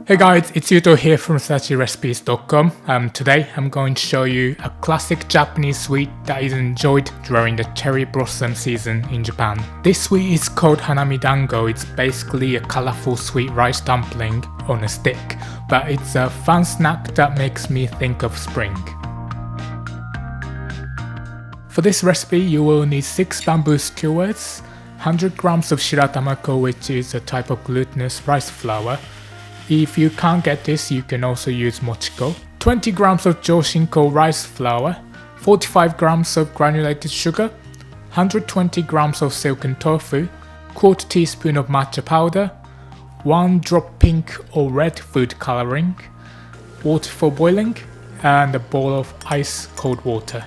Hey guys, it's Yuto here from SudachiRecipes.com. Today I'm going to show you a classic Japanese sweet that is enjoyed during the cherry blossom season in Japan. This sweet is called Hanami Dango. It's basically a colorful sweet rice dumpling on a stick, but it's a fun snack that makes me think of spring. For this recipe you will need 6 bamboo skewers, 100 grams of shiratamako, which is a type of glutinous rice flour. If you can't get this, you can also use mochiko. 20 grams of joshinko rice flour, 45 grams of granulated sugar, 120 grams of silken tofu, quarter teaspoon of matcha powder, 1 drop pink or red food coloring, water for boiling, and a bowl of ice cold water.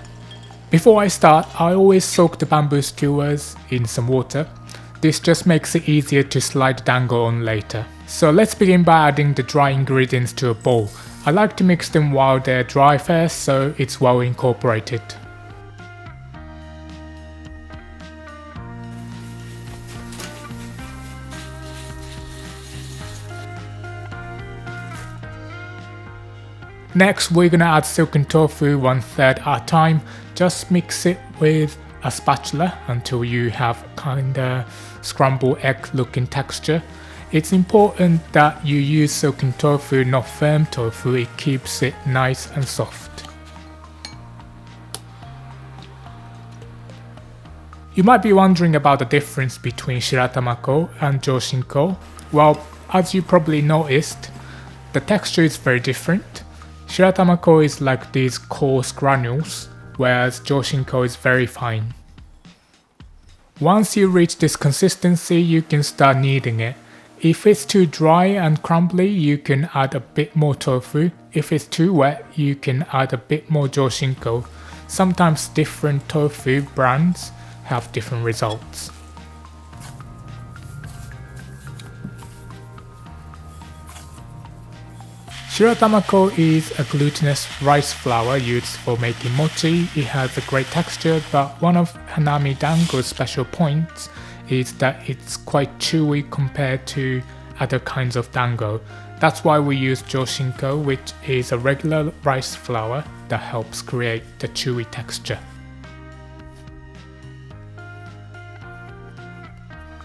Before I start, I always soak the bamboo skewers in some water. This just makes it easier to slide the dango on later. So let's begin by adding the dry ingredients to a bowl. I like to mix them while they're dry first so it's well incorporated. Next we're gonna add silken tofu 1/3 at a time. Just mix it with a spatula until you have kinda scrambled egg looking texture. It's important that you use silken tofu, not firm tofu. It keeps it nice and soft. You might be wondering about the difference between shiratamako and joshinko. Well, as you probably noticed, the texture is very different. Shiratamako is like these coarse granules, whereas joshinko is very fine. Once you reach this consistency, you can start kneading it. If it's too dry and crumbly, you can add a bit more tofu. If it's too wet, you can add a bit more joshinko. Sometimes different tofu brands have different results. Shiratamako is a glutinous rice flour used for making mochi. It has a great texture, but one of Hanami Dango's special points is that it's quite chewy compared to other kinds of dango. That's why we use joshinko, which is a regular rice flour that helps create the chewy texture.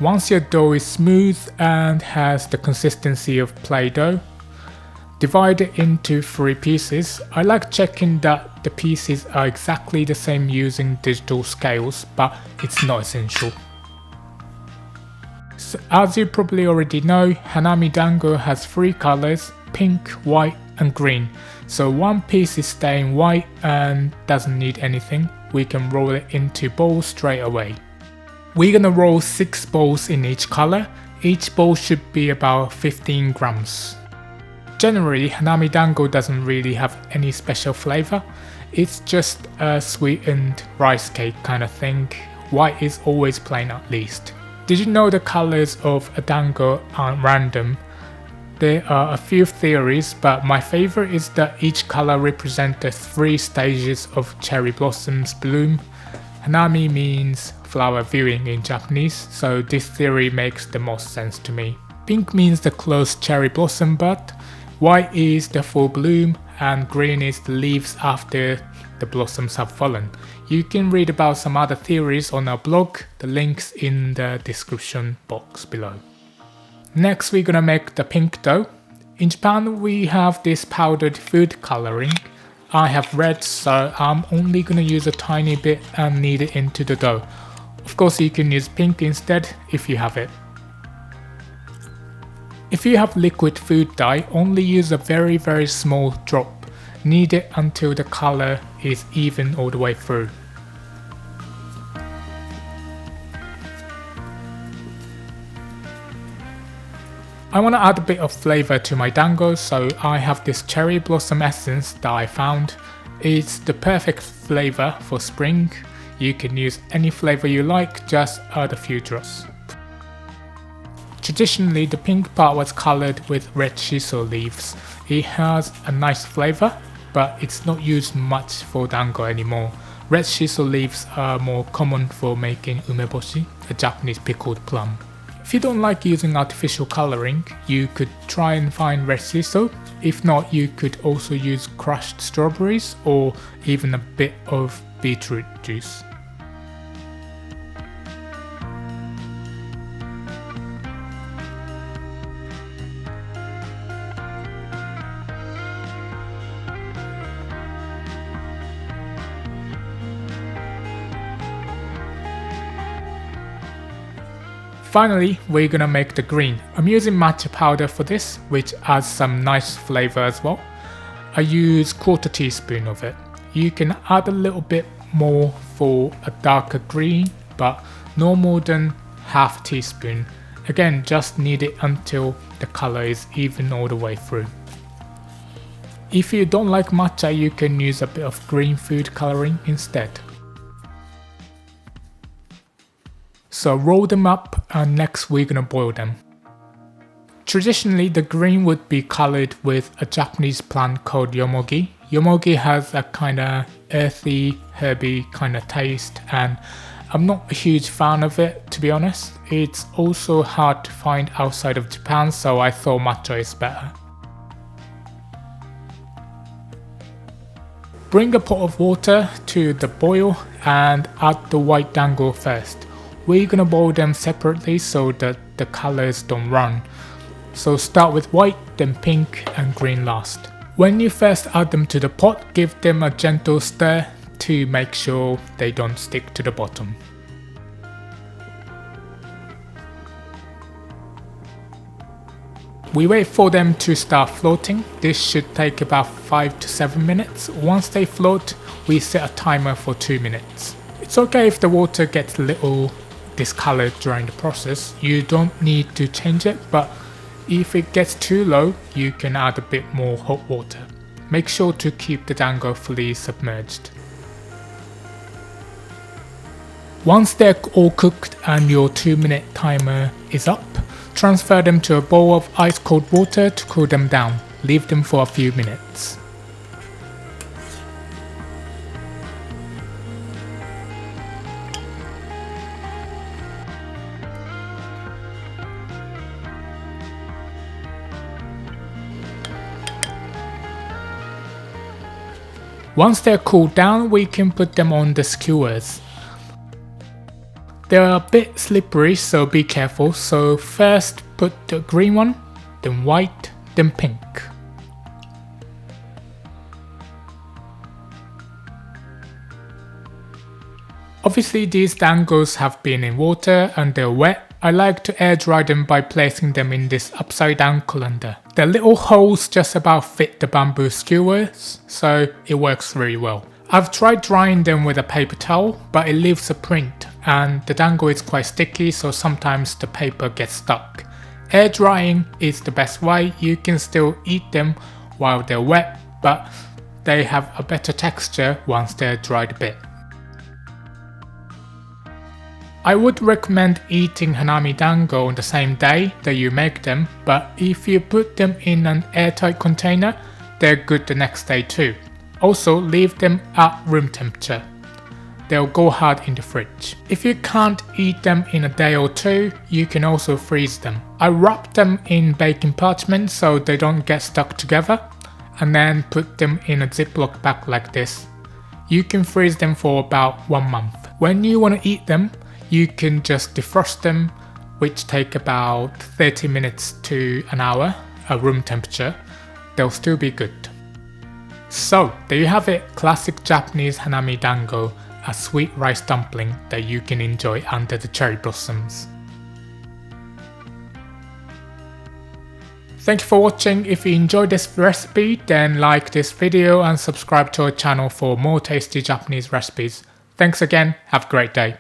Once your dough is smooth and has the consistency of Play-Doh, divide it into 3 pieces. I like checking that the pieces are exactly the same using digital scales, but it's not essential. So as you probably already know, Hanami Dango has 3 colors, pink, white and green. So one piece is staying white and doesn't need anything. We can roll it into bowls straight away. We're gonna roll 6 bowls in each color. Each bowl should be about 15 grams. Generally, Hanami Dango doesn't really have any special flavor. It's just a sweetened rice cake kind of thing. White is always plain at least. Did you know the colors of a dango aren't random? There are a few theories, but my favorite is that each color represents the 3 stages of cherry blossoms bloom. Hanami means flower viewing in Japanese, so this theory makes the most sense to me. Pink means the closed cherry blossom bud, white is the full bloom, and green is the leaves after the blossoms have fallen. You can read about some other theories on our blog, the link's in the description box below. Next we're gonna make the pink dough. In Japan we have this powdered food coloring. I have red, so I'm only gonna use a tiny bit and knead it into the dough. Of course you can use pink instead if you have it. If you have liquid food dye, only use a very small drop. Knead it until the color is even all the way through. I want to add a bit of flavor to my dango, so I have this cherry blossom essence that I found. It's the perfect flavor for spring. You can use any flavor you like, just add a few drops. Traditionally, the pink part was colored with red shiso leaves. It has a nice flavor, but it's not used much for dango anymore. Red shiso leaves are more common for making umeboshi, a Japanese pickled plum. If you don't like using artificial colouring, you could try and find red sea salt. If not, you could also use crushed strawberries or even a bit of beetroot juice. Finally, we're gonna make the green. I'm using matcha powder for this, which adds some nice flavor as well. I use 1/4 teaspoon of it. You can add a little bit more for a darker green, but no more than 1/2 teaspoon. Again, just knead it until the color is even all the way through. If you don't like matcha, you can use a bit of green food coloring instead. So roll them up and next we're gonna boil them. Traditionally, the green would be colored with a Japanese plant called yomogi. Yomogi has a kinda earthy, herby kinda taste, and I'm not a huge fan of it, to be honest. It's also hard to find outside of Japan, so I thought matcha is better. Bring a pot of water to the boil and add the white dango first. We're gonna boil them separately so that the colors don't run. So start with white, then pink and green last. When you first add them to the pot, give them a gentle stir to make sure they don't stick to the bottom. We wait for them to start floating. This should take about 5 to 7 minutes. Once they float, we set a timer for 2 minutes. It's okay if the water gets a little discolored during the process. You don't need to change it, but if it gets too low, you can add a bit more hot water. Make sure to keep the dango fully submerged. Once they're all cooked and your 2-minute timer is up, transfer them to a bowl of ice cold water to cool them down. Leave them for a few minutes. Once they're cooled down, we can put them on the skewers. They're a bit slippery, so be careful. So first put the green one, then white, then pink. Obviously these dangos have been in water and they're wet. I like to air dry them by placing them in this upside down colander. The little holes just about fit the bamboo skewers, so it works very well. I've tried drying them with a paper towel, but it leaves a print and the dango is quite sticky, so sometimes the paper gets stuck. Air drying is the best way. You can still eat them while they're wet, but they have a better texture once they're dried a bit. I would recommend eating Hanami Dango on the same day that you make them, but if you put them in an airtight container, they're good the next day too. Also, leave them at room temperature. They'll go hard in the fridge. If you can't eat them in a day or two, you can also freeze them. I wrap them in baking parchment so they don't get stuck together, and then put them in a Ziploc bag like this. You can freeze them for about 1 month. When you want to eat them, you can just defrost them, which take about 30 minutes to an hour at room temperature. They'll still be good. So there you have it, classic Japanese Hanami Dango, a sweet rice dumpling that you can enjoy under the cherry blossoms. Thank you for watching. If you enjoyed this recipe, then like this video and subscribe to our channel for more tasty Japanese recipes. Thanks again, have a great day.